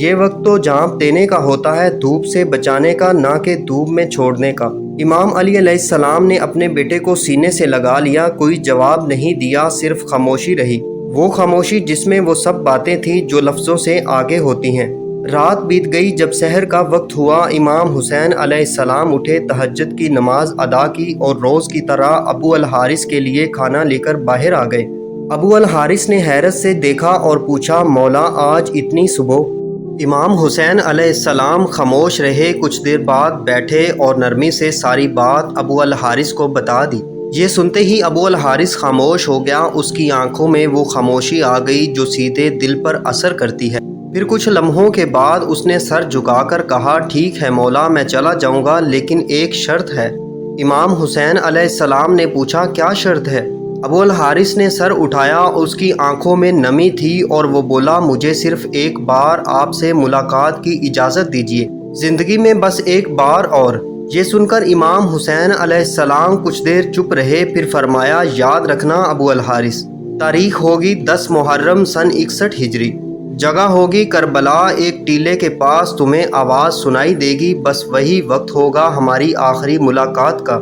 یہ وقت تو جھانپ دینے کا ہوتا ہے، دھوپ سے بچانے کا، نہ کہ دھوپ میں چھوڑنے کا۔ امام علی علیہ السلام نے اپنے بیٹے کو سینے سے لگا لیا، کوئی جواب نہیں دیا، صرف خاموشی رہی، وہ خاموشی جس میں وہ سب باتیں تھیں جو لفظوں سے آگے ہوتی ہیں۔ رات بیت گئی، جب سحر کا وقت ہوا، امام حسین علیہ السلام اٹھے، تہجد کی نماز ادا کی اور روز کی طرح ابو الحارث کے لیے کھانا لے کر باہر آ گئے۔ ابو الحارث نے حیرت سے دیکھا اور پوچھا، مولا آج اتنی صبح؟ امام حسین علیہ السلام خاموش رہے، کچھ دیر بعد بیٹھے اور نرمی سے ساری بات ابو الحارث کو بتا دی۔ یہ سنتے ہی ابو الحارث خاموش ہو گیا، اس کی آنکھوں میں وہ خاموشی آ گئی جو سیدھے دل پر اثر کرتی ہے۔ پھر کچھ لمحوں کے بعد اس نے سر جھکا کر کہا، ٹھیک ہے مولا، میں چلا جاؤں گا، لیکن ایک شرط ہے۔ امام حسین علیہ السلام نے پوچھا، کیا شرط ہے؟ ابو الحارث نے سر اٹھایا، اس کی آنکھوں میں نمی تھی اور وہ بولا، مجھے صرف ایک بار آپ سے ملاقات کی اجازت دیجیے، زندگی میں بس ایک بار اور۔ یہ سن کر امام حسین علیہ السلام کچھ دیر چپ رہے، پھر فرمایا، یاد رکھنا ابو الحارث، تاریخ ہوگی 10 محرم سن 61 ہجری، جگہ ہوگی کربلا، ایک ٹیلے کے پاس تمہیں آواز سنائی دے گی، بس وہی وقت ہوگا ہماری آخری ملاقات کا۔